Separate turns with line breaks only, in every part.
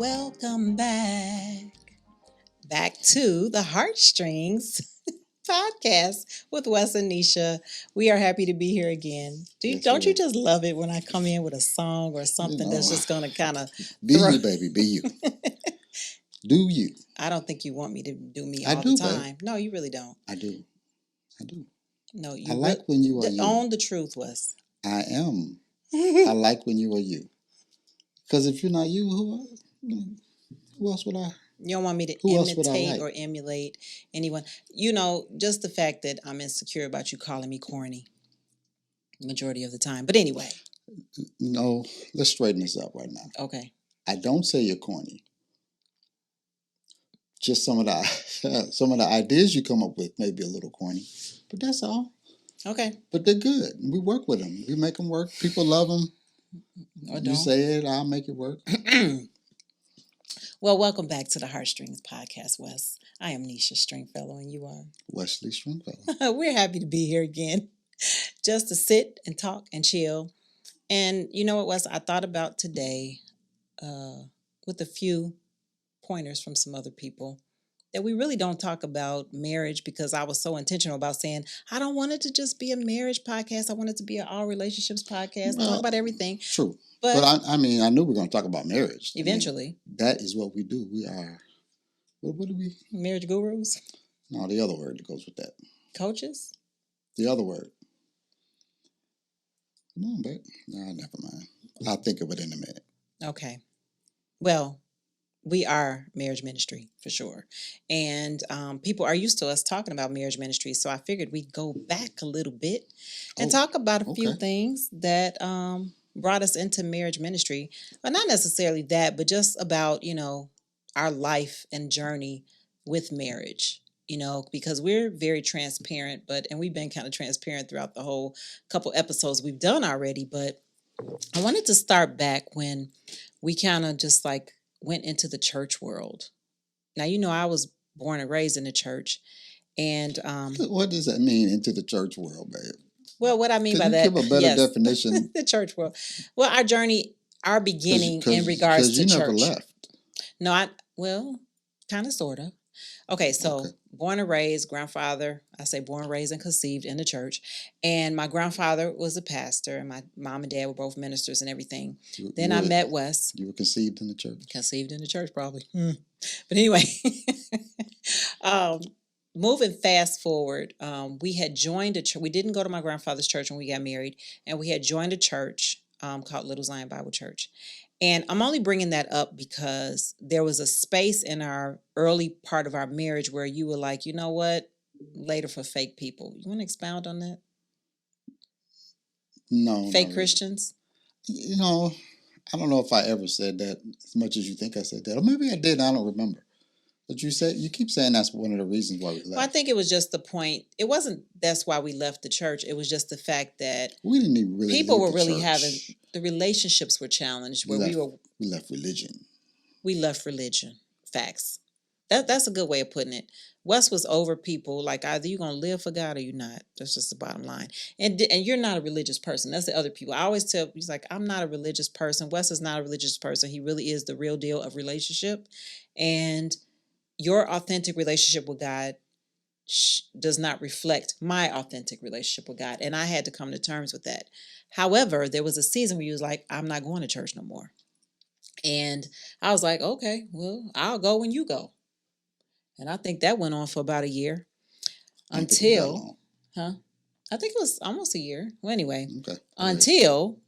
Welcome back to the Heartstrings podcast with Wes and Neesha. We are happy to be here again. Don't you just love it when I come in with a song or something that's just going to kind of
be you, baby, be you. Do you?
I don't think you want me to do me all the time. Babe. No, you really don't.
I do.
No, you.
I like when you are you.
Own the truth, Wes.
I am. I like when you are you. Because if you're not you, who else would I?
You don't want me to imitate or emulate anyone. You know, just the fact that I'm insecure about you calling me corny majority of the time. But anyway.
No, let's straighten this up right now.
Okay.
I don't say you're corny. Just some of the ideas you come up with may be a little corny, but that's all.
Okay.
But they're good. We work with them. We make them work. People love them.
Or
you say it, I'll make it work.
Well, welcome back to the Heartstrings podcast, Wes. I am Neesha Stringfellow, and you are?
Wesley Stringfellow.
We're happy to be here again, just to sit and talk and chill. And you know what, Wes? I thought about today with a few pointers from some other people that we really don't talk about marriage, because I was so intentional about saying I don't want it to just be a marriage podcast. I want it to be an all relationships podcast. Talk about everything.
True. But I mean, I knew we were going to talk about marriage.
Eventually.
That is what we do. We are, what do we?
Marriage gurus?
No, the other word that goes with that.
Coaches?
The other word. Come on, babe. No, never mind. I'll think of it in a minute.
Okay. Well, we are marriage ministry for sure. And people are used to us talking about marriage ministry. So I figured we'd go back a little bit and talk about a few things that brought us into marriage ministry. Well, not necessarily that, but just about, our life and journey with marriage, because we're very transparent, and we've been kind of transparent throughout the whole couple episodes we've done already. But I wanted to start back when we kind of just went into the church world. Now, I was born and raised in the church. And
what does that mean, into the church world, babe?
Well, what I mean by that,
give a better definition.
The church world. Well, our journey, our beginning in regards to church.
Because you never left.
No, kind of, sort of. Okay, so born and raised, grandfather, I say born, raised, and conceived in the church. And my grandfather was a pastor, and my mom and dad were both ministers and everything. Then I met Wes.
You were conceived in the church?
Conceived in the church, probably. But anyway, moving fast forward, we had joined a church. We didn't go to my grandfather's church when we got married, and we had joined a church called Little Zion Bible Church. And I'm only bringing that up because there was a space in our early part of our marriage where you were like, you know what? Later for fake people. You want to expound on that?
No.
Fake Christians?
I don't know if I ever said that as much as you think I said that. Or maybe I did. I don't remember. But you keep saying that's one of the reasons why we left.
Well, I think it was just the point. It wasn't that's why we left the church. It was just the fact that
we didn't even really
people were really having, the relationships were challenged.
We left religion.
We left religion. Facts. That's a good way of putting it. Wes was over people, like either you're going to live for God or you're not. That's just the bottom line. And you're not a religious person. That's the other people. I always tell, he's like, I'm not a religious person. Wes is not a religious person. He really is the real deal of relationship. And your authentic relationship with God does not reflect my authentic relationship with God. And I had to come to terms with that. However, there was a season where he was like, I'm not going to church no more. And I was like, okay, well, I'll go when you go. And I think that went on for about a year until, I think it was almost a year. Well, anyway, until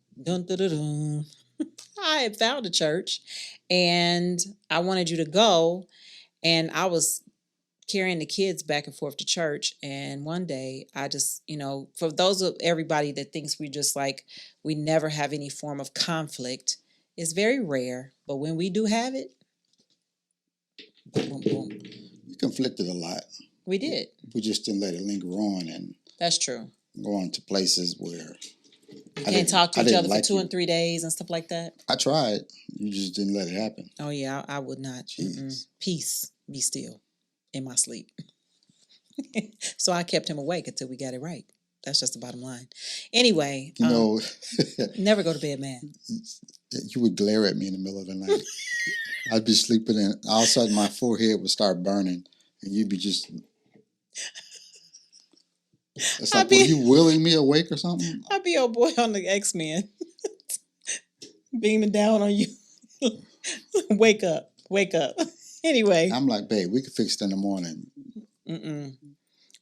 I had found a church and I wanted you to go. And I was carrying the kids back and forth to church. And one day I just, for those of everybody that thinks we just we never have any form of conflict, it's very rare. But when we do have it, boom, boom, boom.
We conflicted a lot.
We did.
We just didn't let it linger on. And
that's true.
Go on to places where
you can't talk to each other for 2 and 3 days and stuff like that.
I tried. You just didn't let it happen.
Oh, yeah, I would not. Peace, be still in my sleep. So I kept him awake until we got it right. That's just the bottom line. Anyway,
never
go to bed, man.
You would glare at me in the middle of the night. I'd be sleeping and all of a sudden my forehead would start burning and you'd be just, it's
I'd
like, were
be
you willing me awake or something?
I'd be your boy on the X-Men beaming down on you. Wake up. Wake up. Anyway.
I'm like, babe, we could fix it in the morning.
Mm-mm.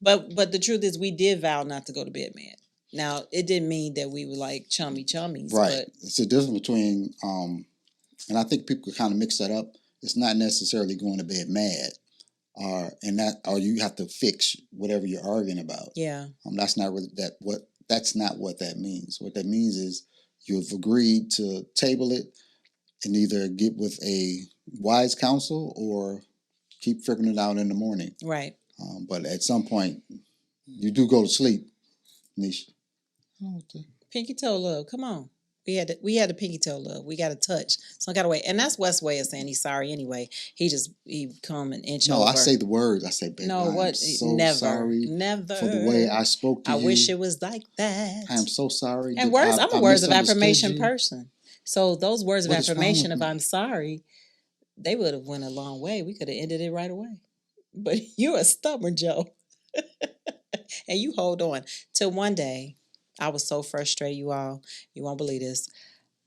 But the truth is we did vow not to go to bed mad. Now, it didn't mean that we were like chummies,
Right.
but
It's the difference between, and I think people kind of mix that up. It's not necessarily going to bed mad, or you have to fix whatever you're arguing about.
yeah.
That's not really that's not what that means. What that means is you've agreed to table it and either get with a wise counsel or keep figuring it out in the morning.
Right.
But at some point, you do go to sleep, Neesha.
Pinky toe love. Come on. We had a pinky toe love. We got a touch. So I got to wait. And that's West's way of saying he's sorry anyway. He come an inch over.
No, I say the words. I say, baby,
no,
I am so
never,
sorry
never
for the way I spoke to you.
I wish it was like that.
I am so sorry.
And words, I'm a words of affirmation
you?
person. So those words
What
of
is wrong
affirmation,
with
if
me?
I'm sorry, they would have went a long way. We could have ended it right away. But you're a stubborn Joe. And you hold on. Till one day, I was so frustrated, you all. You won't believe this.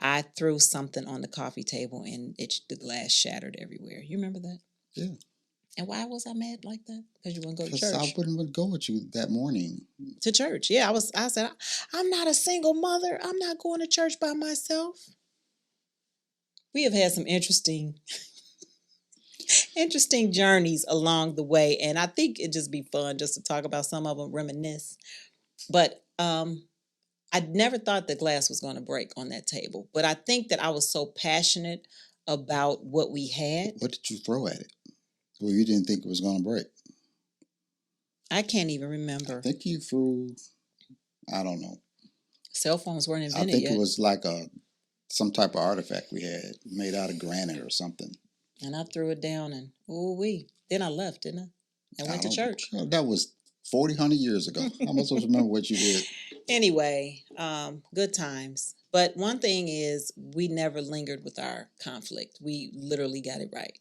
I threw something on the coffee table and the glass shattered everywhere. You remember that?
Yeah.
And why was I mad like that? Because you wouldn't go to
Because
church.
I wouldn't go with you that morning.
To church. Yeah, I said, I'm not a single mother. I'm not going to church by myself. We have had some interesting journeys along the way. And I think it'd just be fun just to talk about some of them, reminisce. But I never thought the glass was going to break on that table. But I think that I was so passionate about what we had.
What did you throw at it? Well, you didn't think it was going to break.
I can't even remember.
I think you threw, I don't know.
Cell phones weren't invented
yet. I think
yet.
it was like some type of artifact we had made out of granite or something.
And I threw it down and ooh-wee. Then I left, didn't I? And went to church.
That was 100 years ago. How am I supposed to remember what you did?
Anyway, good times. But one thing is we never lingered with our conflict. We literally got it right.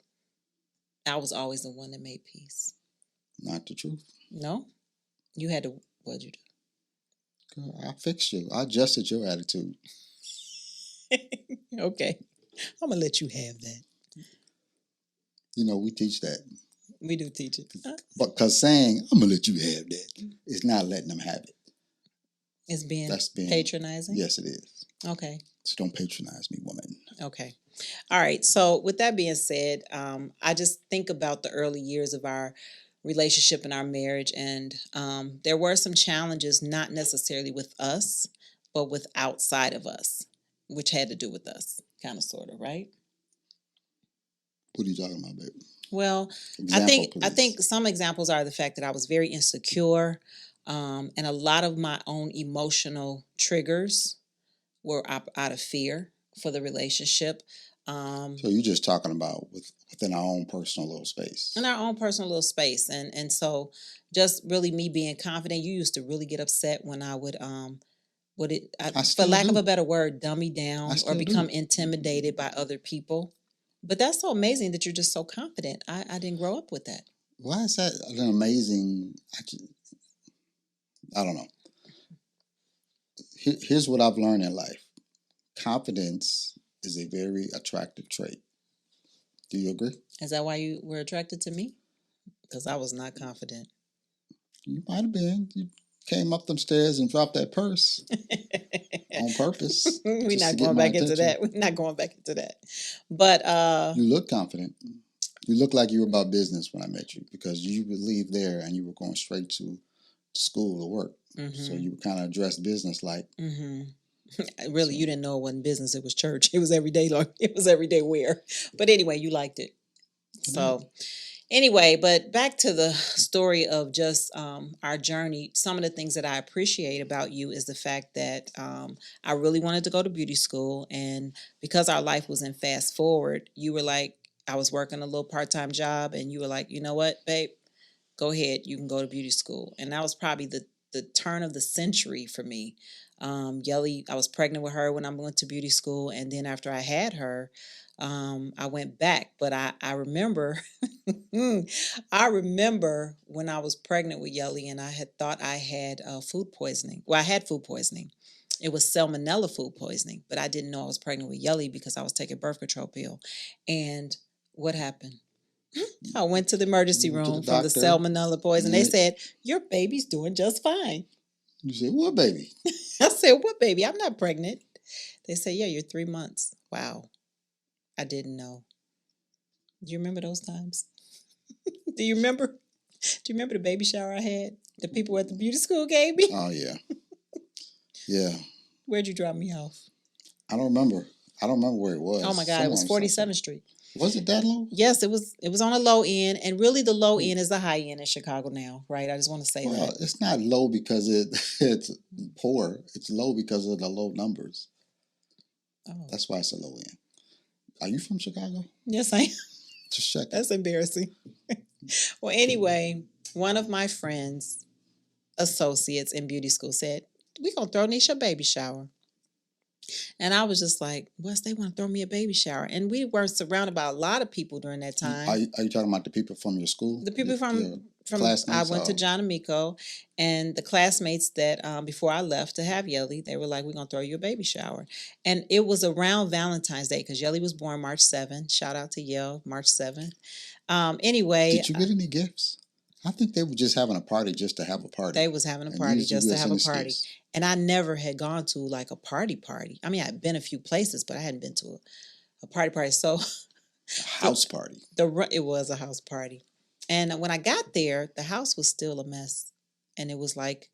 I was always the one that made peace.
Not the truth.
No? You had to, what'd you do?
Girl, I fixed you. I adjusted your attitude.
Okay. I'm going to let you have that.
You know, we teach that.
We do teach it.
But because saying, I'm going to let you have that, is not letting them have it.
It's being patronizing?
Yes, it is.
Okay.
So don't patronize me, woman.
Okay. All right. So with that being said, I just think about the early years of our relationship and our marriage. And there were some challenges, not necessarily with us, but with outside of us, which had to do with us, kind of, sort of, right?
What are you talking about, babe?
Well, I think some examples are the fact that I was very insecure, and a lot of my own emotional triggers were out of fear for the relationship.
So you're just talking about within our own personal little space.
In our own personal little space. And so just really me being confident. You used to really get upset when I would for lack of a better word, dummy down or become intimidated by other people. But that's so amazing that you're just so confident. I didn't grow up with that.
Why is that an amazing? I don't know. Here's what I've learned in life. Confidence is a very attractive trait. Do you agree?
Is that why you were attracted to me? Because I was not confident.
You might have been. You came up them stairs and dropped that purse on purpose.
We're not going back into that. We're not going back into that. But
you look confident. You look like you were about business when I met you because you would leave there and you were going straight to school or work. Mm-hmm. So you kind of dressed business like.
Mm-hmm. Really, you didn't know it wasn't business. It was church. It was everyday. It was everyday wear. But anyway, you liked it. So anyway, but back to the story of just our journey. Some of the things that I appreciate about you is the fact that I really wanted to go to beauty school. And because our life was in fast forward, you were like, I was working a little part-time job and you were like, you know what, babe, go ahead. You can go to beauty school. And that was probably the turn of the century for me. Yelly, I was pregnant with her when I went to beauty school, and then after I had her, I went back. But I remember, I remember when I was pregnant with Yelly, and I had thought I had food poisoning. Well, I had food poisoning. It was salmonella food poisoning, but I didn't know I was pregnant with Yelly because I was taking birth control pill. And what happened? I went to the emergency
You went to the
room from the
doctor,
salmonella poison.
and
They said, your baby's doing just fine.
you said, "What, baby?"
I said, what baby? I'm not pregnant. They said, yeah, you're 3 months. Wow. I didn't know. Do you remember those times? Do you remember? Do you remember the baby shower I had? The people at the beauty school gave me?
Oh yeah, yeah.
Where'd you drop me off?
I don't remember. I don't remember where it
Oh
was.
my God, it was
Somewhere on South
47th Street.
Was it that low?
Yes, it was. It was on a low end, and really the low
Hmm.
end is the high end in Chicago now, right? I just want to say
Well,
that.
it's not low because it's poor. It's low because of the low numbers.
Oh,
That's why it's a low end. Are you from Chicago?
yes, I am.
Just check it.
That's embarrassing. Well, anyway, one of my friends, associates in beauty school, said, "We gonna throw Neesha a baby shower." And I was just like, Wes, they want to throw me a baby shower. And we were surrounded by a lot of people during that time.
Are you talking about the people from your school?
The people
Your
from I
classmates?
went to John Amico, and the classmates that before I left to have Yelly, they were like, "We're gonna throw you a baby shower," and it was around Valentine's Day because Yelly was born March 7th. Shout out to Yell, March 7th. Anyway,
Did you get any gifts? I think they were just having a party just to have a party.
they was having a
And
party
used you
just to
as
have
an
a party,
excuse.
and I never had gone to like a party. I mean, I'd been a few places, but I hadn't been to a party. So
A house party.
it was a house party, and when I got there, the house was still a mess, and it was like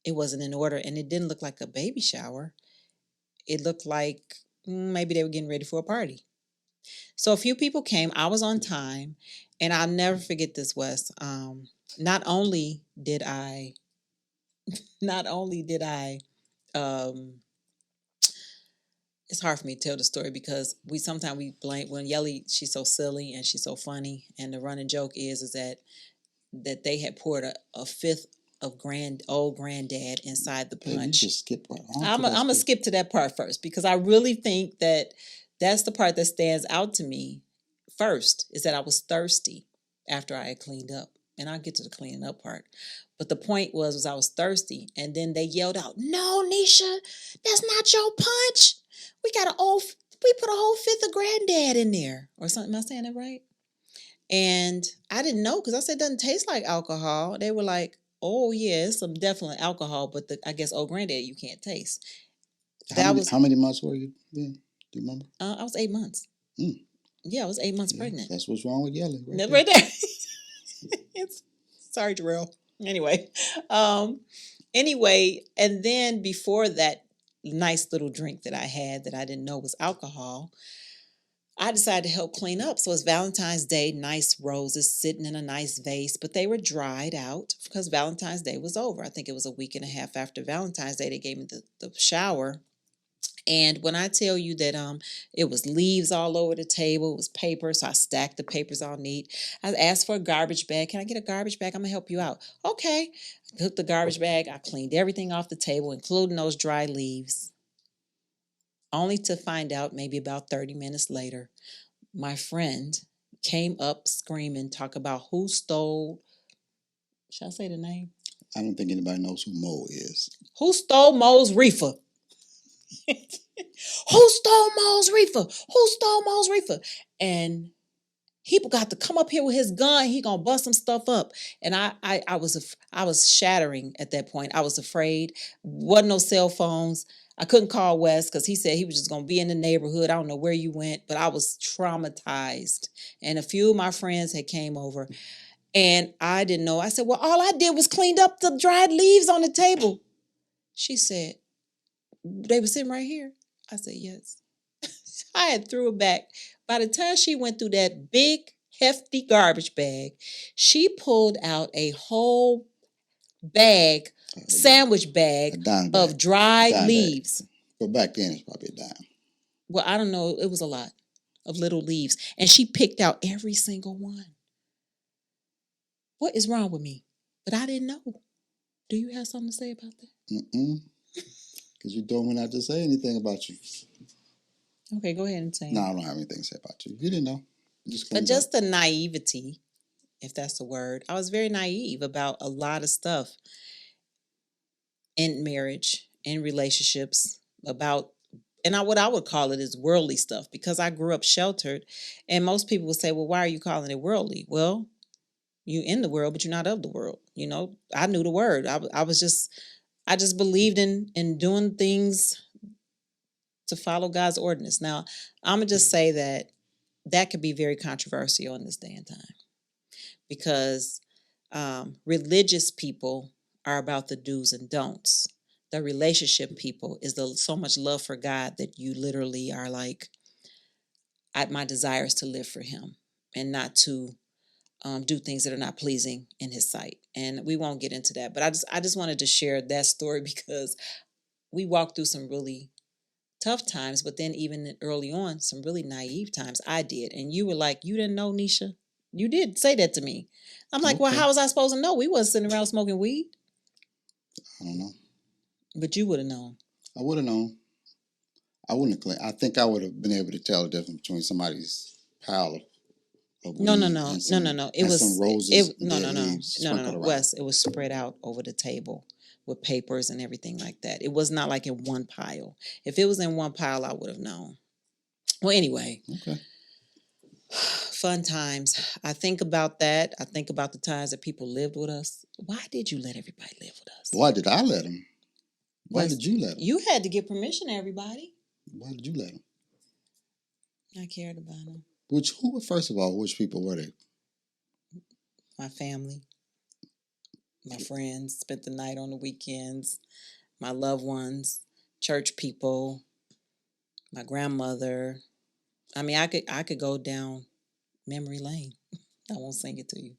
it wasn't in order, and it didn't look like a baby shower. It looked like maybe they were getting ready for a party. So a few people came. I was on time, and I'll never forget this, Wes. Not only did I, not only did I, um, it's hard for me to tell the story because we sometimes we blame when Yelly. She's so silly and she's so funny, and the running joke is that they had poured a fifth of old granddad inside the
Baby, you
punch.
just skip right on
I'm
to that
gonna
story.
skip to that part first because I really think that that's the part that stands out to me first is that I was thirsty after I had cleaned up, and I'll get to the cleaning up part. But the point was I was thirsty, and then they yelled out, "No, Neesha, that's not your punch. We got we put a whole fifth of granddad in there or something." Am I saying that right? And I didn't know because I said it doesn't taste like alcohol. They were like, "Oh yeah, it's some definitely alcohol, but I guess old granddad you can't taste." That was
How many months were you then? Do you remember?
I was 8 months.
Mm.
Yeah, I was 8 months
Yeah,
pregnant.
that's what's wrong with yelling right
That's
there.
right there. It's, sorry, Jarrell. Anyway, um, and then before that nice little drink that I had that I didn't know was alcohol, I decided to help clean up. So it's Valentine's Day, nice roses sitting in a nice vase, but they were dried out because Valentine's Day was over. I think it was a week and a half after Valentine's Day they gave me the shower. And when I tell you that it was leaves all over the table, it was paper, so I stacked the papers all neat. I asked for a garbage bag. Can I get a garbage bag? I'm gonna help you out. Okay. I took the garbage bag, I cleaned everything off the table, including those dry leaves. Only to find out maybe about 30 minutes later, my friend came up screaming, talk about who stole, should I say the name?
I don't think anybody knows who Mo is.
Who stole Mo's reefer? Who stole Mo's reefer? Who stole Mo's reefer? And he got to come up here with his gun. He gonna bust some stuff up. And I was shattering at that point. I was afraid. Wasn't no cell phones. I couldn't call Wes because he said he was just gonna be in the neighborhood. I don't know where you went, but I was traumatized. And a few of my friends had came over, and I didn't know. I said, "Well, all I did was cleaned up the dried leaves on the table." She said, "They were sitting right here." I said, "Yes." I had threw it back. By the time she went through that big, hefty garbage bag, she pulled out a whole bag, sandwich bag
A dime
of
bag.
dried
Dime bag.
leaves.
But back then it's probably a dime.
Well, I don't know. It was a lot of little leaves. And she picked out every single one. What is wrong with me? But I didn't know. Do you have something to say about that?
Because you told me not to say anything about you.
Okay, go ahead and say
No,
it.
I don't have anything to say about you. You didn't know. Just
But
cleaned up.
just the naivety, if that's the word. I was very naive about a lot of stuff in marriage, in relationships, about what I would call it is worldly stuff because I grew up sheltered, and most people would say, "Well, why are you calling it worldly?" Well, you in the world, but you're not of the world. I knew the word. I just believed in doing things to follow God's ordinance. Now, I'm gonna just say that could be very controversial in this day and time because religious people are about the do's and don'ts. The relationship people is so much love for God that you literally are like, my desire is to live for Him and not to do things that are not pleasing in His sight. And we won't get into that, but I just wanted to share that story because we walked through some really tough times, but then even early on, some really naive times. I did, and you were like, "You didn't know, Neesha." You did say that to me. I'm like, "Well,
Okay.
how was I supposed to know? We wasn't sitting around smoking weed."
I don't know.
But you would have known.
I would have known. I wouldn't have claimed. I think I would have been able to tell the difference between somebody's pile of
No, no,
weed
no,
and
no,
some
no, no.
and some roses and
No,
dead
no, no,
leaves
no, no,
sprinkled
no.
around.
Wes, it was spread out over the table with papers and everything like that. It was not like in one pile. If it was in one pile, I would have known. Well, anyway,
Okay.
fun times. I think about that. I think about the times that people lived with us. Why did you let everybody live with us?
Why did I let him? Why
Wes,
did you let him?
you had to give permission to everybody.
Why did you let him?
I cared about them.
First of all, which people were they?
My family, my friends, spent the night on the weekends, my loved ones, church people, my grandmother. I mean, I could go down memory lane. I won't sing it to you.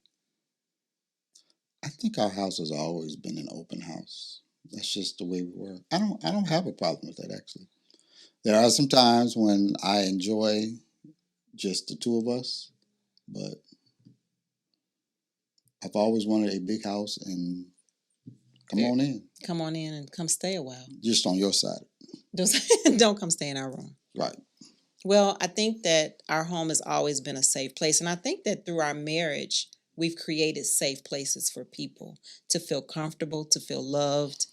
I think our house has always been an open house. That's just the way we were. I don't have a problem with that actually. There are some times when I enjoy just the two of us, but I've always wanted a big house and come on in.
Come on in and come stay a while.
Just on your side.
Don't come stay in our room.
Right.
Well, I think that our home has always been a safe place. And I think that through our marriage, we've created safe places for people to feel comfortable, to feel loved.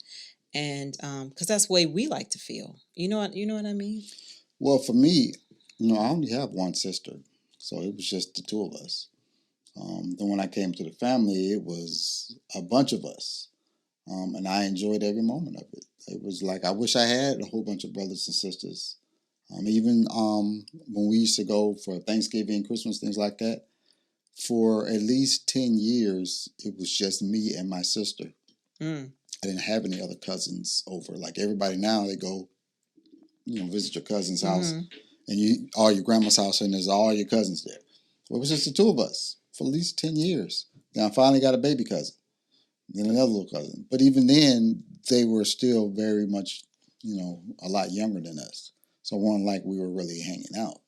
And because that's the way we like to feel. You know what I mean?
Well, for me, I only have one sister. So it was just the two of us. Then when I came to the family, it was a bunch of us. And I enjoyed every moment of it. It was like I wish I had a whole bunch of brothers and sisters. Even when we used to go for Thanksgiving, Christmas, things like that, for at least 10 years, it was just me and my sister.
Mm.
I didn't have any other cousins over. Like everybody now, they go, visit your cousin's house, and you all your grandma's house, and there's all your cousins there. Well, it was just the two of us for at least 10 years. Then I finally got a baby cousin, then another little cousin. But even then, they were still very much, a lot younger than us. So it wasn't like we were really hanging out.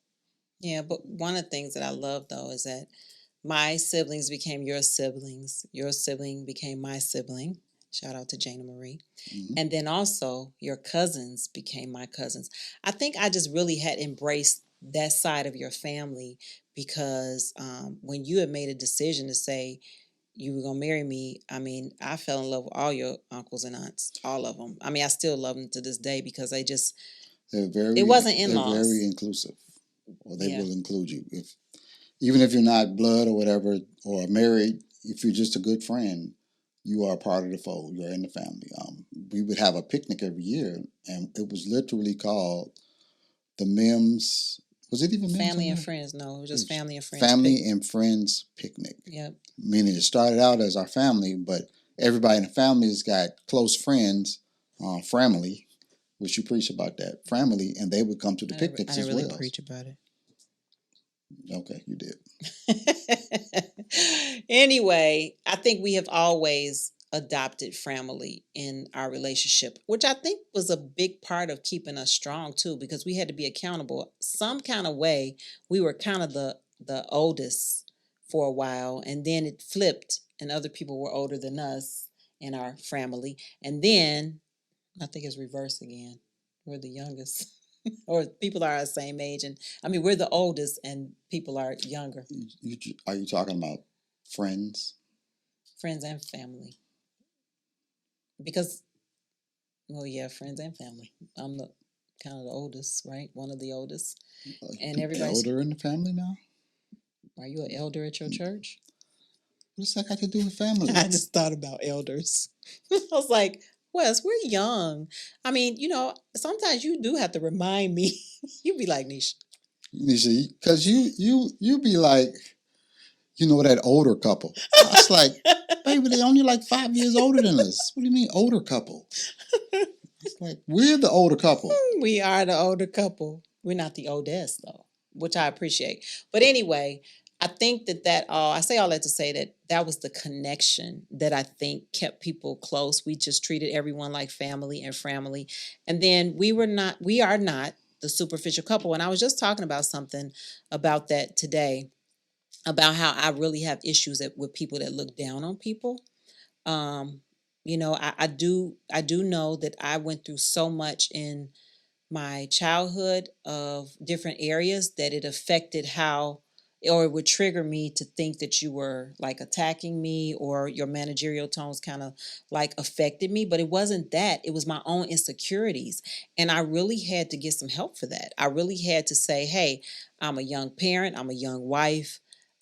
Yeah, but one of the things that I love though is that my siblings became your siblings. Your sibling became my sibling. Shout out to Jana Marie.
Mm-hmm.
And then also your cousins became my cousins. I think I just really had embraced that side of your family because when you had made a decision to say you were going to marry me, I mean, I fell in love with all your uncles and aunts, all of them. I mean, I still love them to this day because it wasn't in-laws.
They're very inclusive. Or they
Yeah.
will include you. Even if you're not blood or whatever, or married, if you're just a good friend, you are part of the fold. You're in the family. We would have a picnic every year, and it was literally called the Mims. Was it even Mims?
Family and Friends? No, it was just Family and Friends.
Family and Friends picnic.
Yep.
Meaning it started out as our family, but everybody in the family has got close friends, family, which you preach about that, family, and they would come to the picnics as well. I didn't really
preach about it.
Okay, you did.
Anyway, I think we have always adopted family in our relationship, which I think was a big part of keeping us strong too, because we had to be accountable some kind of way. We were kind of the oldest for a while, and then it flipped, and other people were older than us, in our family. And then I think it's reverse again. We're the youngest, or people are our same age, and I mean we're the oldest, and people are younger.
Are you talking about friends?
Friends and family, because well, yeah, friends and family. I'm the kind of the oldest, right? One of the oldest, and everybody's.
Elder in the family now?
Are you an elder at your church?
What's that got to do with family?
I just thought about elders. I was like, Wes, we're young. I mean, sometimes you do have to remind me. You be like, Neesha.
Neesha, because you be like, that older couple. I was like, baby, they only like 5 years older than us. What do you mean older couple? It's like, we're the older couple.
We are the older couple. We're not the oldest, though, which I appreciate. But anyway, I think that all, I say all that to say that was the connection that I think kept people close. We just treated everyone like family and family. And then we are not the superficial couple. And I was just talking about something about that today, about how I really have issues with people that look down on people. Um, I do know that I went through so much in my childhood of different areas that it affected how, or it would trigger me to think that you were like attacking me, or your managerial tones kind of like affected me. But it wasn't that, it was my own insecurities. And I really had to get some help for that. I really had to say, hey, I'm a young parent, I'm a young wife.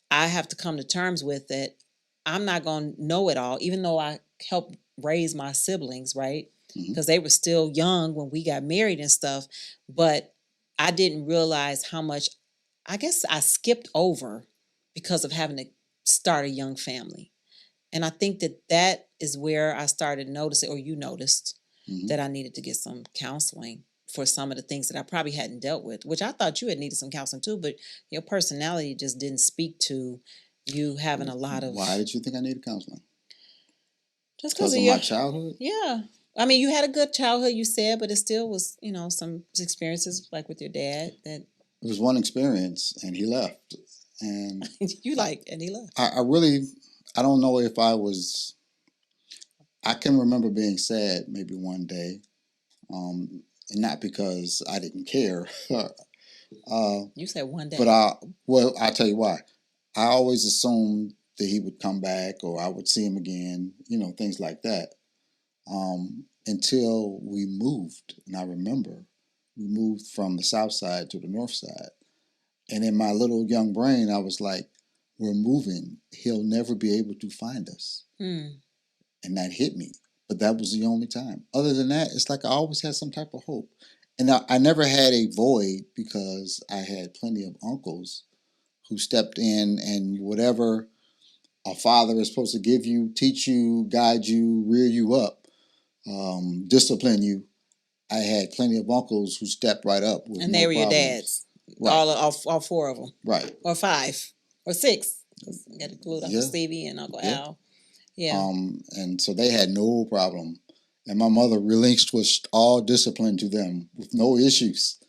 I have to come to terms with it. I'm not going to know it all, even though I helped raise my siblings, right? Because they were still young when we got married and stuff. But I didn't realize how much, I guess, I skipped over because of having to start a young family. And I think that is where I started noticing, or you noticed, that I needed to get some counseling for some of the things that I probably hadn't dealt with, which I thought you had needed some counseling too, but your personality just didn't speak to you having a lot of.
Why did you think I needed counseling?
Just
because of my childhood?
Yeah. I mean, you had a good childhood, you said, but it still was, some experiences like with your dad that.
It was one experience, and he left. And
and he left.
I don't know if I can remember being sad maybe one day, and not because I didn't care.
You said one day.
But I'll tell you why. I always assumed that he would come back, or I would see him again, things like that. Until we moved, and I remember we moved from the south side to the north side. And in my little young brain, I was like, we're moving. He'll never be able to find us. And that hit me. But that was the only time. Other than that, it's like I always had some type of hope. And I never had a void because I had plenty of uncles who stepped in, and whatever a father is supposed to give you, teach you, guide you, rear you up, discipline you. I had plenty of uncles who stepped right up with
and
no
they were
problems.
Your dads,
right?
All four of them,
right?
Or five, or six. You got to include Uncle
Yeah.
Stevie and Uncle
Yeah.
Al. Yeah.
And so they had no problem, and my mother relinquished all discipline to them with no issues.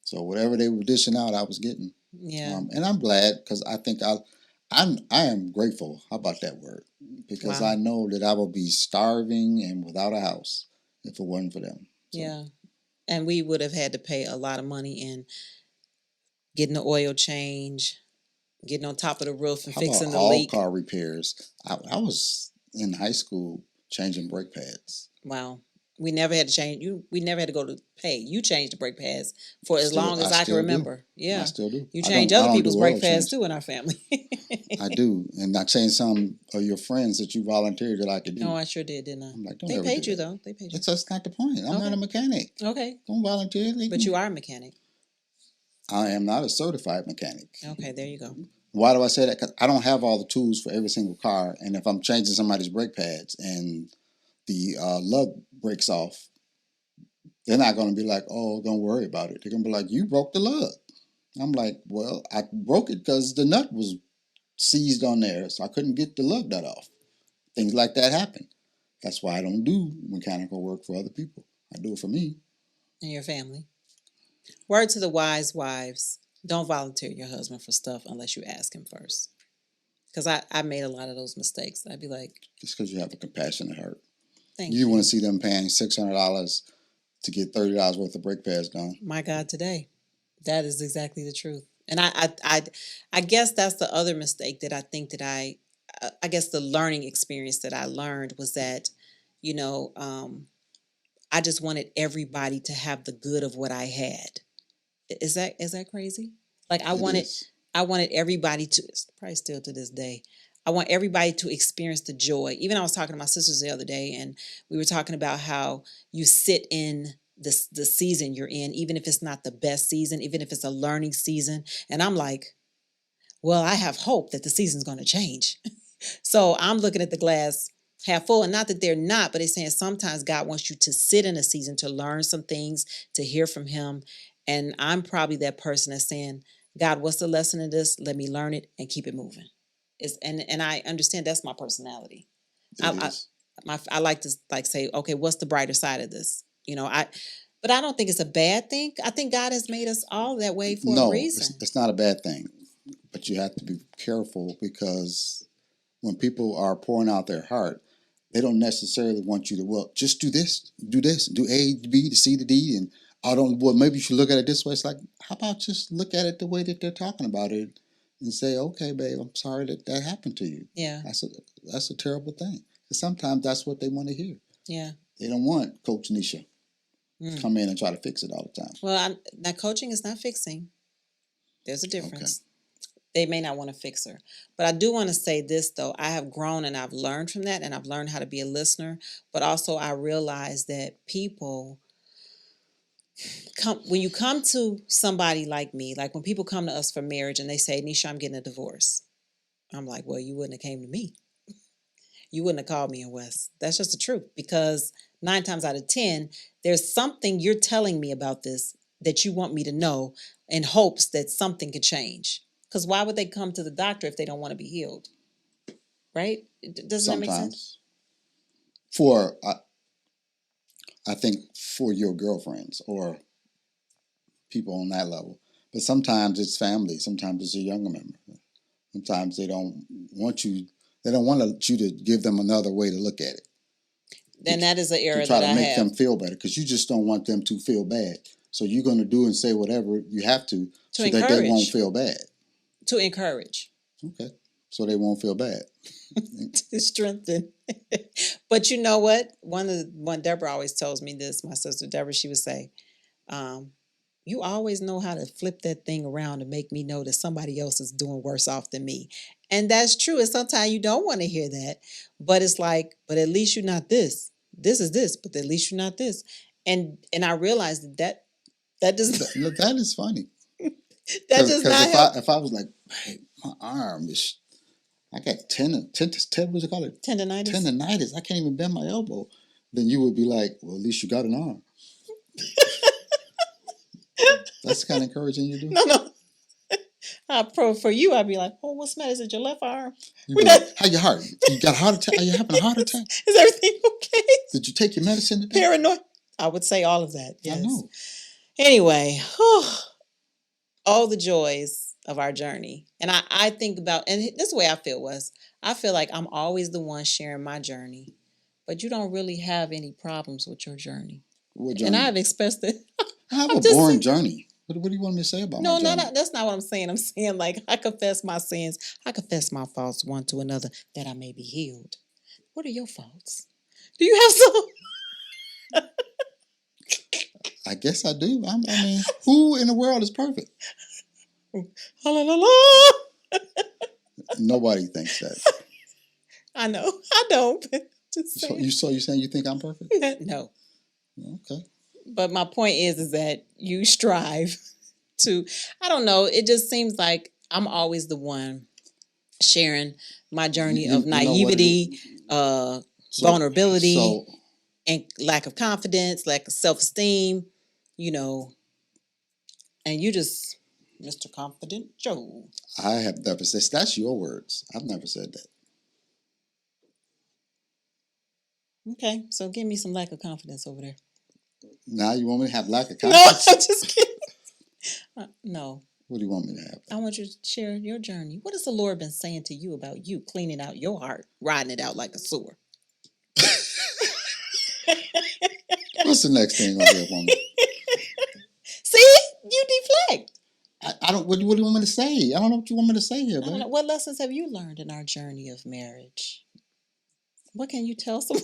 So whatever they were dishing out, I was getting.
Yeah.
And I'm glad, because I think I am grateful. How about that word? Because
Wow.
I know that I would be starving and without a house if it wasn't for them. So.
Yeah. And we would have had to pay a lot of money in getting the oil change, getting on top of the roof and
How
fixing
about
the
all
leak.
car repairs? I was in high school changing brake pads.
Wow. We never had to change. We never had to go to pay. You changed the brake pads for as long as I can remember. Yeah.
I still do.
You change other people's brake pads
change.
too in our family.
I do. And I changed some of your friends that you volunteered that I could do.
Oh, I sure did, didn't I?
I'm like, don't
They
ever
paid
do
you
that.
though. They paid you.
That's not the point. I'm not a mechanic.
Okay.
Don't volunteer.
But you are a mechanic.
I am not a certified mechanic.
Okay, there you go.
Why do I say that? Because I don't have all the tools for every single car. And if I'm changing somebody's brake pads and the lug breaks off, they're not going to be like, oh, don't worry about it. They're going to be like, you broke the lug. I'm like, well, I broke it because the nut was seized on there, so I couldn't get the lug nut off. Things like that happen. That's why I don't do mechanical work for other people. I do it for me.
And your family. Word to the wise wives. Don't volunteer your husband for stuff unless you ask him first. Because I made a lot of those mistakes. I'd be like,
Just because you have a compassionate heart.
thank
You
you.
want to see them paying $600 to get $30 worth of brake pads done.
My God, today. That is exactly the truth. And I guess that's the other mistake that I think that I guess the learning experience that I learned was that, you know, I just wanted everybody to have the good of what I had. Is that crazy? Like
It is.
I wanted everybody to, it's probably still to this day. I want everybody to experience the joy. Even I was talking to my sisters the other day, and we were talking about how you sit in the season you're in, even if it's not the best season, even if it's a learning season. And I'm like, well, I have hope that the season's going to change. So I'm looking at the glass half full, and not that they're not, but it's saying sometimes God wants you to sit in a season to learn some things, to hear from Him. And I'm probably that person that's saying, God, what's the lesson in this? Let me learn it and keep it moving. And I understand that's my personality.
It
I
is.
I like to like say, okay, what's the brighter side of this? But I don't think it's a bad thing. I think God has made us all that way for a
No,
reason.
it's not a bad thing. But you have to be careful because when people are pouring out their heart, they don't necessarily want you to, well, just do this, do A, B, to C, to D, and I don't, well, maybe you should look at it this way. It's like, how about just look at it the way that they're talking about it and say, okay, babe, I'm sorry that that happened to you.
Yeah.
That's a terrible thing. Because sometimes that's what they want to hear.
Yeah.
They don't want Coach Neesha come in and try to fix it all the time.
Well, now coaching is not fixing. There's a difference. They may not want to fix her. But I do want to say this, though. I have grown and I've learned from that, and I've learned how to be a listener. But also, I realize that people when you come to somebody like me, like when people come to us for marriage and they say, Neesha, I'm getting a divorce. I'm like, well, you wouldn't have came to me. You wouldn't have called me in West. That's just the truth. Because 9 times out of 10, there's something you're telling me about this that you want me to know in hopes that something could change. Because why would they come to the doctor if they don't want to be healed? Right? Doesn't that make sense?
Sometimes. For, I think for your girlfriends or people on that level. But sometimes it's family. Sometimes it's a younger member. Sometimes they don't want you. They don't want you to give them another way to look at it.
Then that is an error
to try
that
to
I
make
have.
them feel better because you just don't want them to feel bad. So you're going to do and say whatever you have to so that they won't feel bad.
To encourage.
Okay. So they won't feel bad.
To strengthen. But you know what? One Deborah always tells me this. My sister Deborah, she would say, you always know how to flip that thing around and make me know that somebody else is doing worse off than me. And that's true. And sometimes you don't want to hear that. But it's like, but at least you're not this. This is this, but at least you're not this. And I realized that does
that is funny.
That does not help.
If I was like, hey, my arm is, I got what's it called?
Tendonitis.
Tendonitis. I can't even bend my elbow. Then you would be like, well, at least you got an arm. That's kind of encouraging you do.
No. For you, I'd be like, oh, what's the matter? Is it your left arm?
How your heart? You got a heart attack? Are you having a heart attack?
Is everything okay?
Did you take your medicine today?
Paranoid. I would say all of that. Yes.
I know.
Anyway, all the joys of our journey. And I think about, and this is the way I feel was, I feel like I'm always the one sharing my journey, but you don't really have any problems with your journey.
What journey?
And I've expressed it.
I have a boring journey. What do you want me to say about my journey?
No, that's not what I'm saying. I'm saying like I confess my sins. I confess my faults one to another that I may be healed. What are your faults? Do you have some?
I guess I do. I mean, who in the world is perfect? Nobody thinks that.
I know. I don't. Just
so you saying you think I'm perfect?
No.
Okay.
But my point is that you strive to, I don't know, it just seems like I'm always the one sharing my journey of naivety, vulnerability, and lack of confidence, lack of self-esteem, and you just, Mr. Confident Joe.
I have never said, that's your words. I've never said that.
Okay, so give me some lack of confidence over there.
Now you want me to have lack of confidence?
No, I'm just kidding. No.
What do you want me to have?
I want you to share your journey. What has the Lord been saying to you about you cleaning out your heart, riding it out like a sewer?
What's the next thing on here, woman?
See, you deflect.
I don't. What do you want me to say? I don't know what you want me to say here,
I don't know.
babe.
What lessons have you learned in our journey of marriage? What can you tell someone?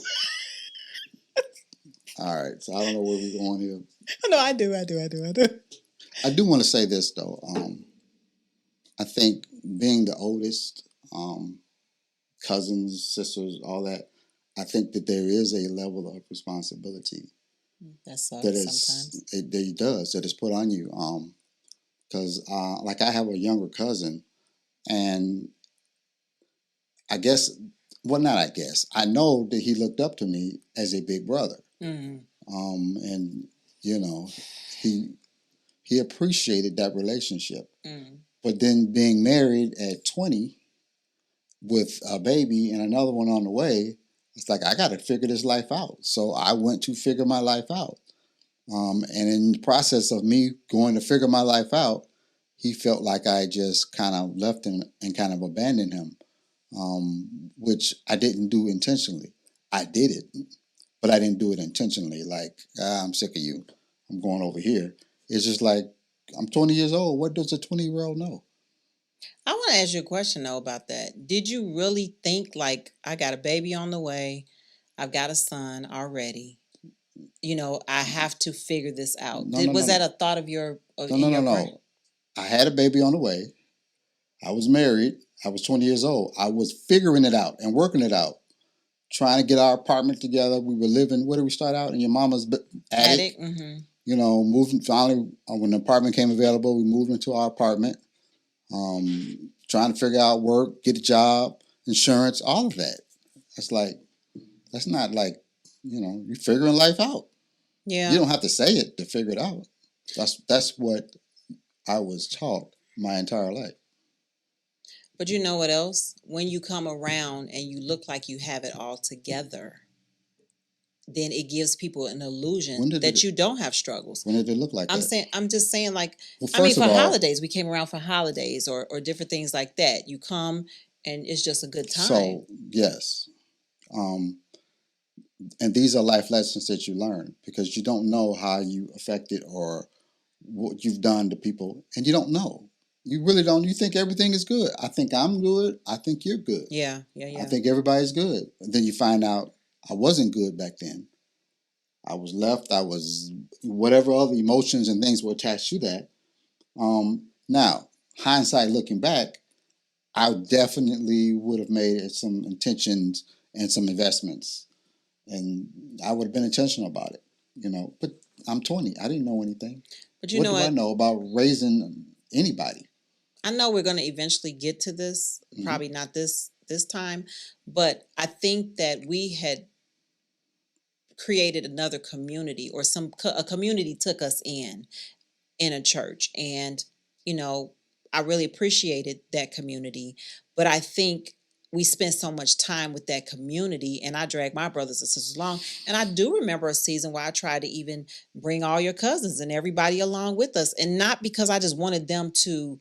All right. So I don't know where we're going here.
No, I do.
I do want to say this though. I think being the oldest, cousins, sisters, all that. I think that there is a level of responsibility
That sucks
that
sometimes.
it does that is put on you. Because like I have a younger cousin, and I guess, well, not I guess, I know that he looked up to me as a big brother.
Mm.
And you know, he appreciated that relationship.
Mm.
But then being married at 20 with a baby and another one on the way, it's like I got to figure this life out. So I went to figure my life out. And in the process of me going to figure my life out, he felt like I just kind of left him and kind of abandoned him, which I didn't do intentionally. I did it, but I didn't do it intentionally. Like, I'm sick of you. I'm going over here. It's just like, I'm 20 years old. What does a 20-year-old know?
I want to ask you a question though about that. Did you really think like I got a baby on the way? I've got a son already. I have to figure this out.
No, no,
Was
no,
that
no.
a thought of your
No,
in
no, no,
your brain?
no. I had a baby on the way. I was married. I was 20 years old. I was figuring it out and working it out, trying to get our apartment together. We were living, where did we start out? In your mama's attic.
Mm-hmm.
Moving finally, when the apartment came available, we moved into our apartment. Trying to figure out work, get a job, insurance, all of that. That's like, that's not like, you're figuring life out.
Yeah.
You don't have to say it to figure it out. That's what I was taught my entire life.
But you know what else? When you come around and you look like you have it all together, then it gives people an illusion that you don't have struggles.
When did it look like that?
I'm just saying, like,
Well,
I mean,
first
for
of all,
holidays, we came around for holidays or different things like that. You come and it's just a good time.
so yes, and these are life lessons that you learn because you don't know how you affected or what you've done to people, and you don't know. You really don't. You think everything is good. I think I'm good. I think you're good.
Yeah.
I think everybody's good. And then you find out I wasn't good back then. I was left. I was whatever other emotions and things were attached to that. Now, hindsight looking back, I definitely would have made some intentions and some investments, and I would have been intentional about it. But I'm 20. I didn't know anything.
But
what do I know about raising anybody?
I know we're going to eventually get to this, probably not this time, but I think that we had created another community or a community took us in a church, and I really appreciated that community, but I think we spent so much time with that community and I dragged my brothers and sisters along. And I do remember a season where I tried to even bring all your cousins and everybody along with us, and not because I just wanted them to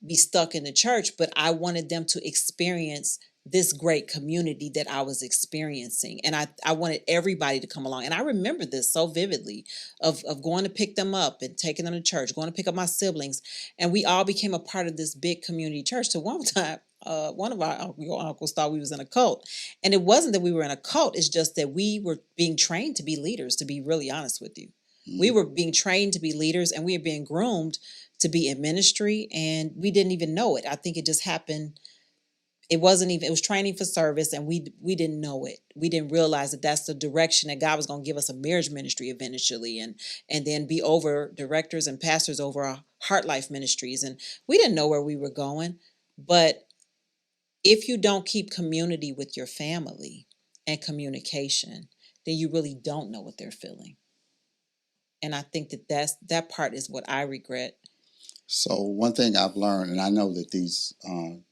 be stuck in the church, but I wanted them to experience this great community that I was experiencing. And I wanted everybody to come along. And I remember this so vividly of going to pick them up and taking them to church, going to pick up my siblings. And we all became a part of this big community church. To one time, one of our uncles thought we was in a cult. And it wasn't that we were in a cult. It's just that we were being trained to be leaders, to be really honest with you. We were being trained to be leaders, and we were being groomed to be in ministry, and we didn't even know it. I think it just happened. It was training for service, and we didn't know it. We didn't realize that that's the direction that God was going to give us a marriage ministry eventually, and then be over directors and pastors over our Heart Life ministries. And we didn't know where we were going. But if you don't keep community with your family and communication, then you really don't know what they're feeling. And I think that part is what I regret.
So one thing I've learned, and I know that these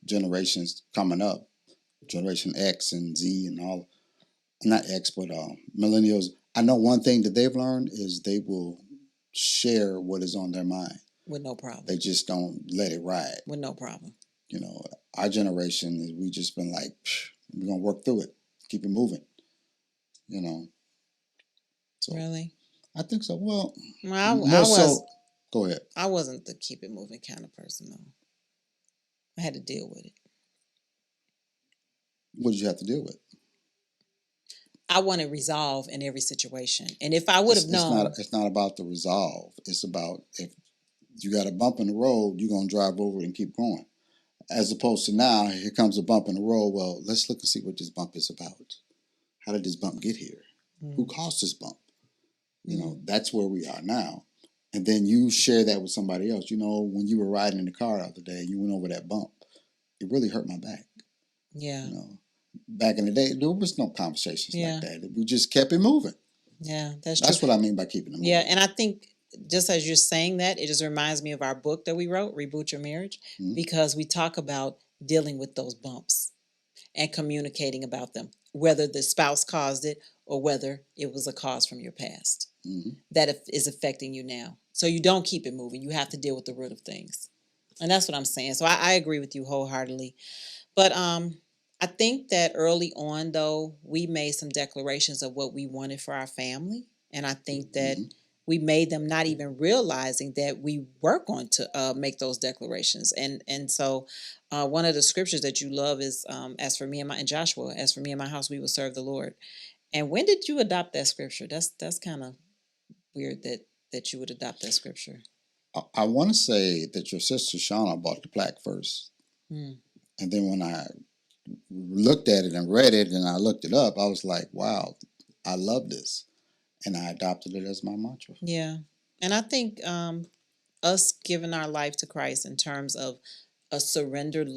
generations coming up, Generation X and Z and all, not X, but millennials, I know one thing that they've learned is they will share what is on their mind.
With no problem.
They just don't let it ride.
With no problem.
You know, our generation, we just been like, we're going to work through it, keep it moving, you know. So,
really?
I think so. Well,
I
more
was.
so, go ahead.
I wasn't the keep it moving kind of person, though. I had to deal with it.
What did you have to deal with?
I wanted resolve in every situation, and if I would have known,
it's not about the resolve. It's about if you got a bump in the road, you're gonna drive over it and keep going. As opposed to now, here comes a bump in the road. Well, let's look and see what this bump is about. How did this bump get here? Who caused this bump? You know, that's where we are now. And then you share that with somebody else. You know, when you were riding in the car the other day, you went over that bump. It really hurt my back.
Yeah.
You know, back in the day, there was no conversations like that. We just kept it moving.
Yeah, that's true.
That's what I mean by keeping it moving.
Yeah, and I think just as you're saying that, it just reminds me of our book that we wrote, Reboot Your Marriage, because we talk about dealing with those bumps and communicating about them, whether the spouse caused it or whether it was a cause from your past that is affecting you now. So you don't keep it moving. You have to deal with the root of things. And that's what I'm saying. So I agree with you wholeheartedly. But I think that early on, though, we made some declarations of what we wanted for our family. And I think that we made them not even realizing that we were going to make those declarations. And so one of the scriptures that you love is, as for me and and Joshua, as for me and my house, we will serve the Lord. And when did you adopt that scripture? That's kind of weird that you would adopt that scripture.
I want to say that your sister Shauna bought the plaque first. And then when I looked at it and read it and I looked it up, I was like, wow, I love this. And I adopted it as my mantra.
Yeah. And I think us giving our life to Christ in terms of a surrendered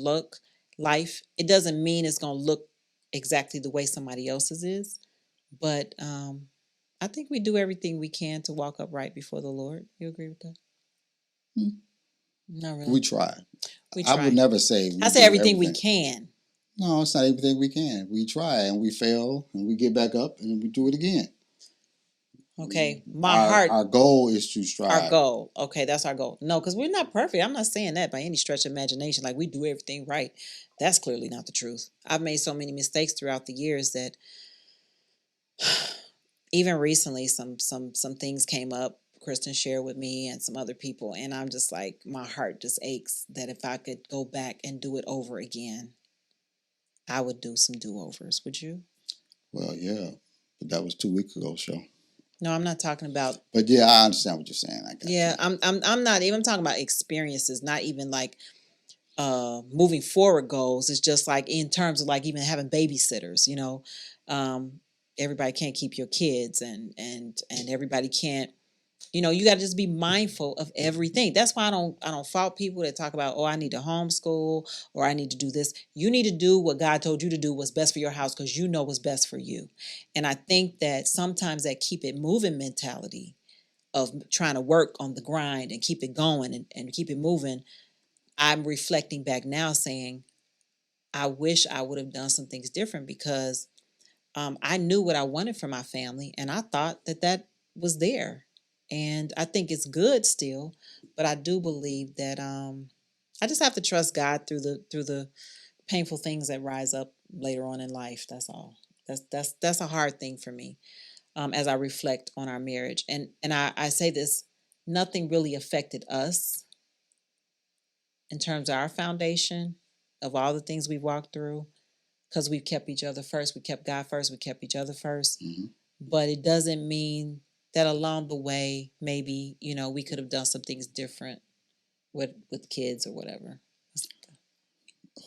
life, it doesn't mean it's going to look exactly the way somebody else's is. But I think we do everything we can to walk upright before the Lord. You agree with that? Not really.
We try.
We try.
I would never say
I say everything we can.
No, it's not everything we can. We try and we fail and we get back up and we do it again.
Okay,
our goal is to strive.
Our goal. Okay, that's our goal. No, because we're not perfect. I'm not saying that by any stretch of imagination. Like we do everything right. That's clearly not the truth. I've made so many mistakes throughout the years that even recently some things came up. Kristen shared with me and some other people, and I'm just like, my heart just aches that if I could go back and do it over again, I would do some do-overs. Would you?
Well, yeah, but that was 2 weeks ago, show.
No, I'm not talking about.
But yeah, I understand what you're saying. I got
you. I'm not even talking about experiences. Not even like moving forward goals. It's just like in terms of like even having babysitters. You know, everybody can't keep your kids, and everybody can't. You know, you got to just be mindful of everything. That's why I don't fault people that talk about, oh, I need to homeschool or I need to do this. You need to do what God told you to do, what's best for your house, because you know what's best for you. And I think that sometimes that keep it moving mentality of trying to work on the grind and keep it going and keep it moving, I'm reflecting back now saying, I wish I would have done some things different because I knew what I wanted for my family and I thought that was there. And I think it's good still, but I do believe that I just have to trust God through the painful things that rise up later on in life. That's all. That's a hard thing for me as I reflect on our marriage. And I say this, nothing really affected us in terms of our foundation of all the things we've walked through because we've kept each other first. We kept God first. We kept each other first. But it doesn't mean that along the way, maybe, you know, we could have done some things different with kids or whatever.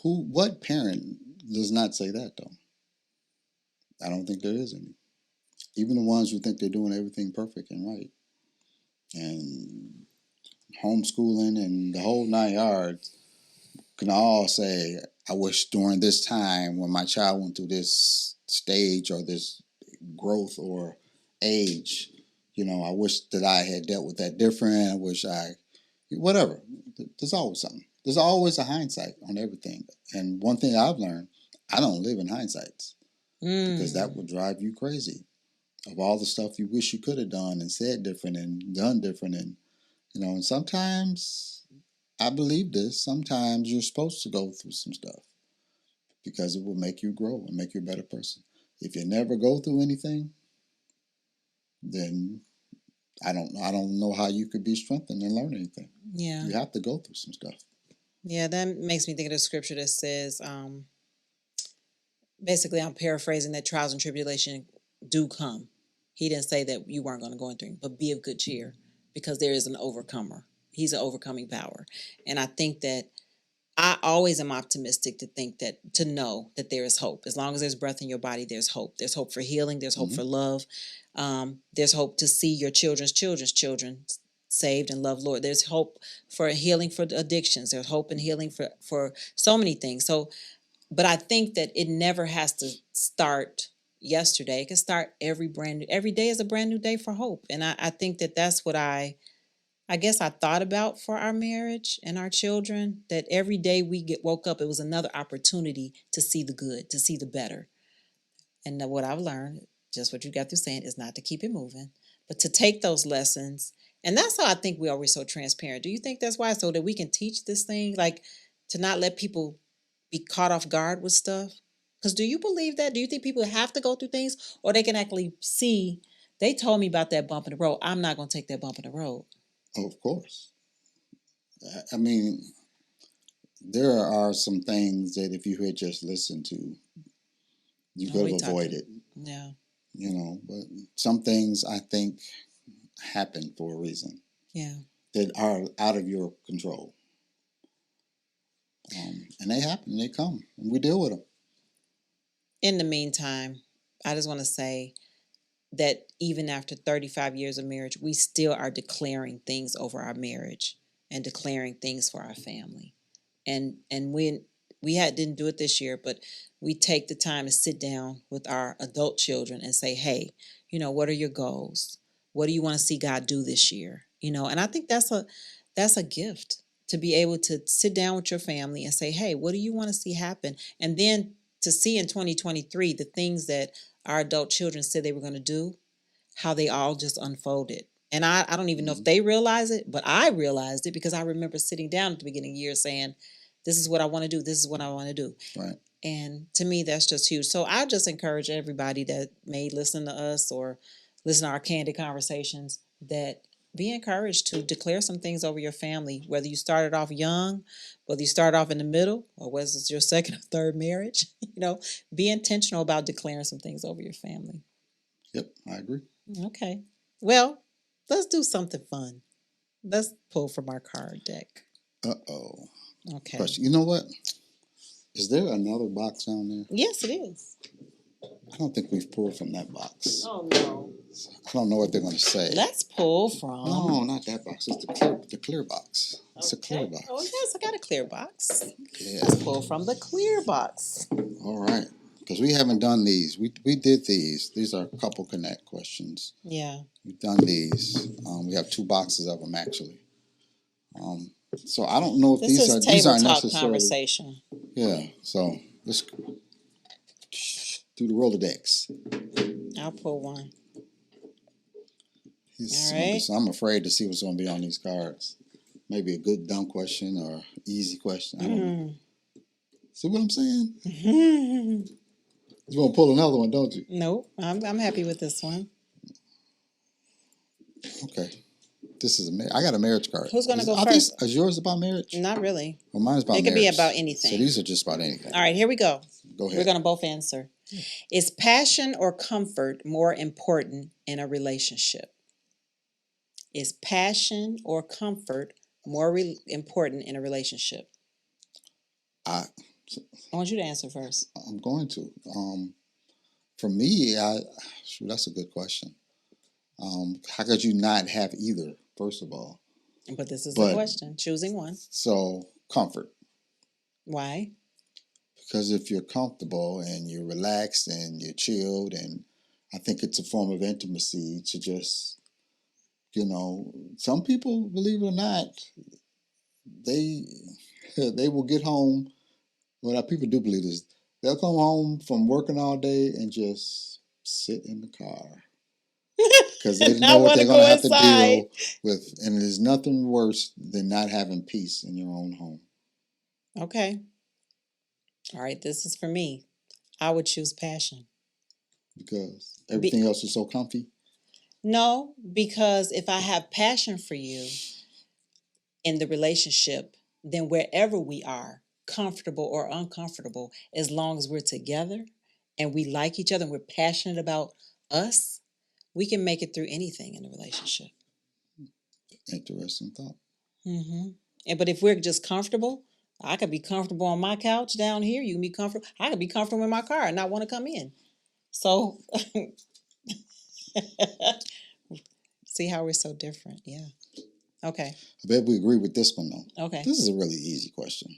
What parent does not say that though? I don't think there is any. Even the ones who think they're doing everything perfect and right. And homeschooling and the whole 9 yards can all say, I wish during this time when my child went through this stage or this growth or age, you know, I wish that I had dealt with that different. I wish whatever. There's always something. There's always a hindsight on everything. And one thing I've learned, I don't live in hindsights because that would drive you crazy of all the stuff you wish you could have done and said different and done different. And, And sometimes I believe this. Sometimes you're supposed to go through some stuff because it will make you grow and make you a better person. If you never go through anything, then I don't know how you could be strengthened and learn anything.
Yeah.
You have to go through some stuff.
Yeah, that makes me think of the scripture that says, basically, I'm paraphrasing, that trials and tribulation do come. He didn't say that you weren't going to go through, but be of good cheer because there is an overcomer. He's an overcoming power. And I think that I always am optimistic to know that there is hope. As long as there's breath in your body, there's hope. There's hope for healing. There's hope for love. There's hope to see your children's children saved and love Lord. There's hope for healing for addictions. There's hope and healing for so many things. So, but I think that it never has to start yesterday. It can start every day is a brand new day for hope. And I think that that's what I guess I thought about for our marriage and our children, that every day we woke up, it was another opportunity to see the good, to see the better. And what I've learned, just what you got through saying, is not to keep it moving, but to take those lessons. And that's how I think we are always so transparent. Do you think that's why? So that we can teach this thing, like to not let people be caught off guard with stuff? Because do you believe that? Do you think people have to go through things, or they can actually see, they told me about that bump in the road, I'm not going to take that bump in the road?
Oh, of course. I mean, there are some things that if you had just listened to, you could have avoided.
Yeah.
But some things I think happen for a reason.
Yeah.
That are out of your control. And they happen, they come, and we deal with them.
In the meantime, I just want to say that even after 35 years of marriage, we still are declaring things over our marriage and declaring things for our family. And didn't do it this year, but we take the time to sit down with our adult children and say, hey, what are your goals? What do you want to see God do this year? And I think that's a gift, to be able to sit down with your family and say, hey, what do you want to see happen? And then to see in 2023 the things that our adult children said they were going to do, how they all just unfolded. And I don't even know if they realize it, but I realized it because I remember sitting down at the beginning of the year saying, this is what I want to do. This is what I want to do.
Right.
And to me, that's just huge. So I just encourage everybody that may listen to us or listen to our candid conversations, that be encouraged to declare some things over your family, whether you started off young, whether you started off in the middle, or whether it's your second or third marriage. Be intentional about declaring some things over your family.
Yep, I agree.
Okay. Well, let's do something fun. Let's pull from our card deck.
Uh-oh.
Okay.
Question. You know what? Is there another box down there?
Yes, it is.
I don't think we've pulled from that box.
Oh, no.
I don't know what they're going to say.
Let's pull from...
No, not that box. It's the clear box. It's a clear box.
Oh, yes, I got a clear box.
Yeah.
Let's pull from the clear box.
All right. Because we haven't done these. We did these. These are couple connect questions.
Yeah.
We've done these. We have 2 boxes of them, actually. So I don't know if these aren't necessarily...
conversation.
Yeah. So let's do the Rolodex.
I'll pull one.
All right. So I'm afraid to see what's going to be on these cards. Maybe a good dumb question or easy question. I don't know. See what I'm saying? You want to pull another one, don't you?
Nope. I'm happy with this one.
Okay. This is I got a marriage card.
Who's going to go first?
Is yours about marriage?
Not really.
Well, mine's about marriage.
It could be about anything.
So these are just about anything.
All right, here we go.
Go ahead.
We're going to both answer. Is passion or comfort more important in a relationship? Is passion or comfort more important in a relationship? I want you to answer first.
I'm going to. For me, that's a good question. How could you not have either, first of all?
But this is the question. Choosing one.
So, comfort.
Why?
Because if you're comfortable and you're relaxed and you're chilled, and I think it's a form of intimacy to just, some people, believe it or not, they will get home. Well, people do believe this. They'll come home from working all day and just sit in the car. because they
I
know what
want
they're
to
going to
go
have to
inside.
deal with. And there's nothing worse than not having peace in your own home.
Okay. All right. This is for me. I would choose passion.
Because
Be-
everything else is so comfy.
no, because if I have passion for you in the relationship, then wherever we are, comfortable or uncomfortable, as long as we're together and we like each other and we're passionate about us, we can make it through anything in the relationship.
Interesting thought.
But if we're just comfortable, I could be comfortable on my couch down here. You can be comfortable. I could be comfortable in my car and not want to come in. So, see how we're so different. Yeah. Okay.
I bet we agree with this one, though.
Okay.
This is a really easy question.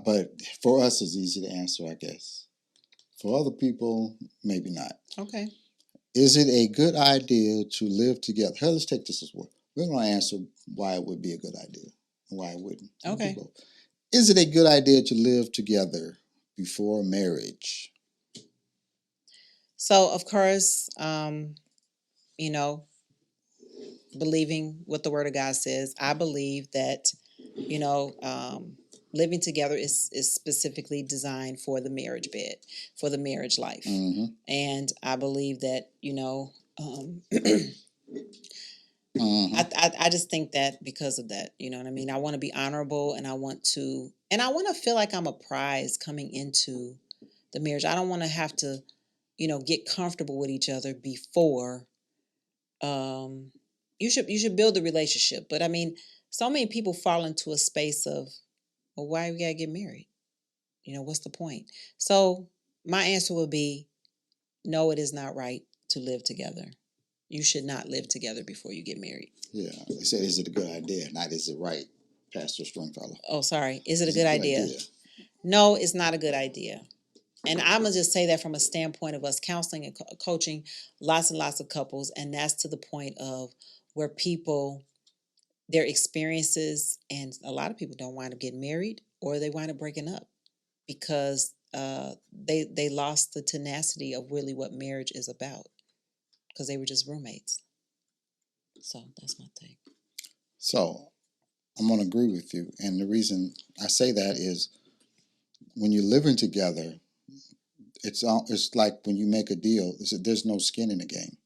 But for us, it's easy to answer, I guess. For other people, maybe not.
Okay.
Is it a good idea to live together? Hell, let's take this as well. We're going to answer why it would be a good idea and why it wouldn't.
Okay.
Is it a good idea to live together before marriage?
So, of course, believing what the Word of God says, I believe that, living together is specifically designed for the marriage bed, for the marriage life.
Mm-hmm.
And I believe that,
Mm-hmm.
I just think that because of that, you know what I mean? I want to be honorable and I want to feel like I'm a prize coming into the marriage. I don't want to have to, get comfortable with each other before you should build a relationship. But I mean, so many people fall into a space of, well, why we gotta get married? What's the point? So my answer would be no, it is not right to live together. You should not live together before you get married.
Yeah, they said, is it a good idea? Not, is it right, Pastor Stringfellow?
Oh, sorry. Is it a good idea? No, it's not a good idea. And I'm going to just say that from a standpoint of us counseling and coaching lots and lots of couples. And that's to the point of where people, their experiences, and a lot of people don't wind up getting married or they wind up breaking up because they lost the tenacity of really what marriage is about because they were just roommates. So that's my take.
So I'm going to agree with you. And the reason I say that is when you're living together, it's like when you make a deal, there's no skin in the game.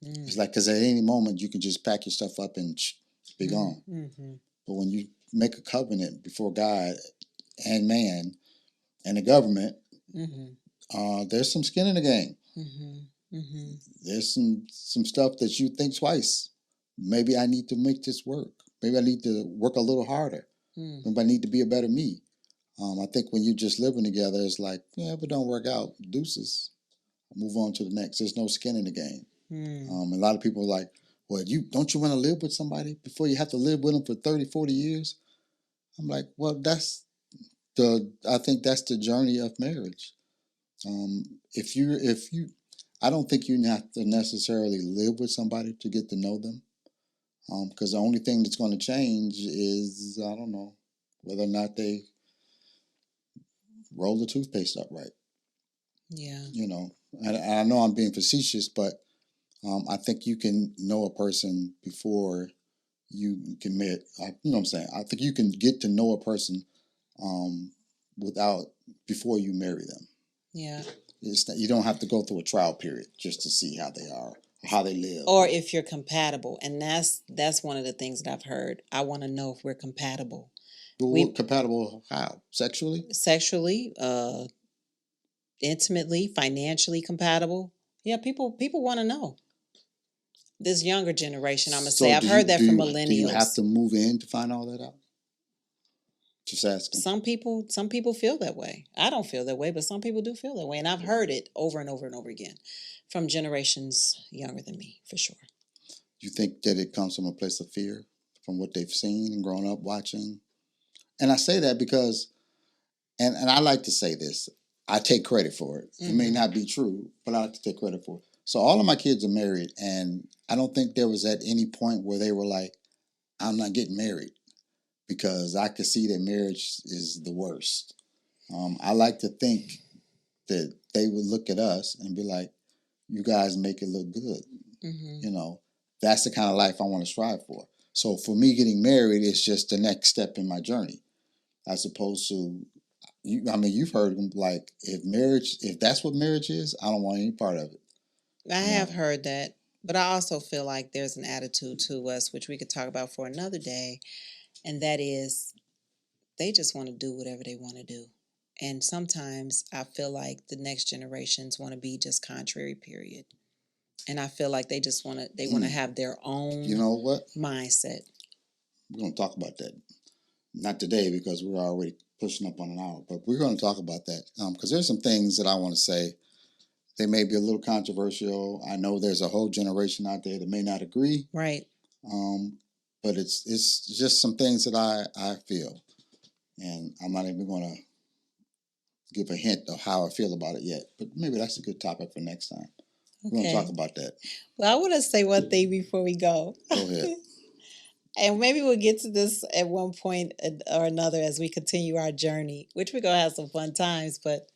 It's like, because at any moment you can just pack your stuff up and be gone.
Mm-hmm.
But when you make a covenant before God and man and the government, there's some skin in the game. There's some stuff that you think twice. Maybe I need to make this work. Maybe I need to work a little harder. Maybe I need to be a better me. I think when you're just living together, it's like, yeah, if it don't work out, deuces. Move on to the next. There's no skin in the game. A lot of people are like, well, don't you want to live with somebody before you have to live with them for 30, 40 years? I'm like, well, I think that's the journey of marriage. If you, I don't think you have to necessarily live with somebody to get to know them. Because the only thing that's going to change is, I don't know, whether or not they roll the toothpaste up right.
Yeah.
And I know I'm being facetious, but I think you can know a person before you can meet. You know what I'm saying? I think you can get to know a person before you marry them.
Yeah.
You don't have to go through a trial period just to see how they are, how they live,
or if you're compatible. And that's one of the things that I've heard. I want to know if we're compatible.
We're compatible how? Sexually,
intimately, financially compatible. Yeah, people want to know. This younger generation, I'm gonna say, I've heard that from millennials.
Do you have to move in to find all that out? Just asking.
Some people feel that way. I don't feel that way, but some people do feel that way, and I've heard it over and over and over again from generations younger than me, for sure.
You think that it comes from a place of fear, from what they've seen and grown up watching? And I say that because, and I like to say this, I take credit for it. It may not be true, but I like to take credit for it. So all of my kids are married, and I don't think there was at any point where they were like, I'm not getting married, because I could see that marriage is the worst. I like to think that they would look at us and be like, you guys make it look good. You know, that's the kind of life I want to strive for. So for me, getting married is just the next step in my journey, as opposed to I mean, you've heard them like if that's what marriage is, I don't want any part of it.
I
You
have
know,
heard that, but I also feel like there's an attitude to us, which we could talk about for another day, and that is they just want to do whatever they want to do. And sometimes I feel like the next generations want to be just contrary, period. And I feel like they want to have their
you
own
know what?
mindset.
We're going to talk about that. Not today because we're already pushing up on an hour, but we're going to talk about that because there's some things that I want to say. They may be a little controversial. I know there's a whole generation out there that may not agree.
Right.
But it's just some things that I feel, and I'm not even going to give a hint of how I feel about it yet. But maybe that's a good topic for next time. We're going to talk about that.
Well, I want to say one thing before we go.
Go ahead.
And maybe we'll get to this at one point or another as we continue our journey, which we're going to have some fun times. But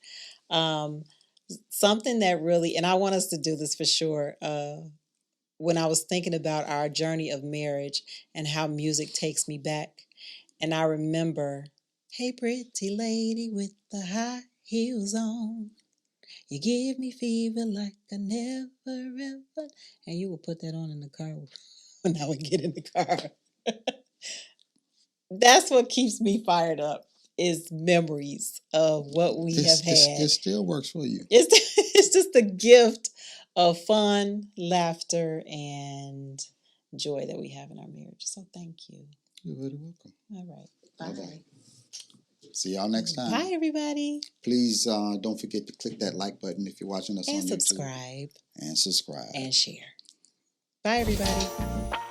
something that really, and I want us to do this for sure, when I was thinking about our journey of marriage and how music takes me back. And I remember, hey, pretty lady with the high heels on, you give me fever like I never ever. And you would put that on in the car when I would get in the car. That's what keeps me fired up is memories of what we have had.
It still works for you.
It's just a gift of fun, laughter, and joy that we have in our marriage. So thank you.
You're very welcome.
All right. Bye. Bye.
See y'all next time.
Bye, everybody.
Please don't forget to click that like button if you're watching us on YouTube.
And subscribe.
And subscribe.
And share. Bye, everybody.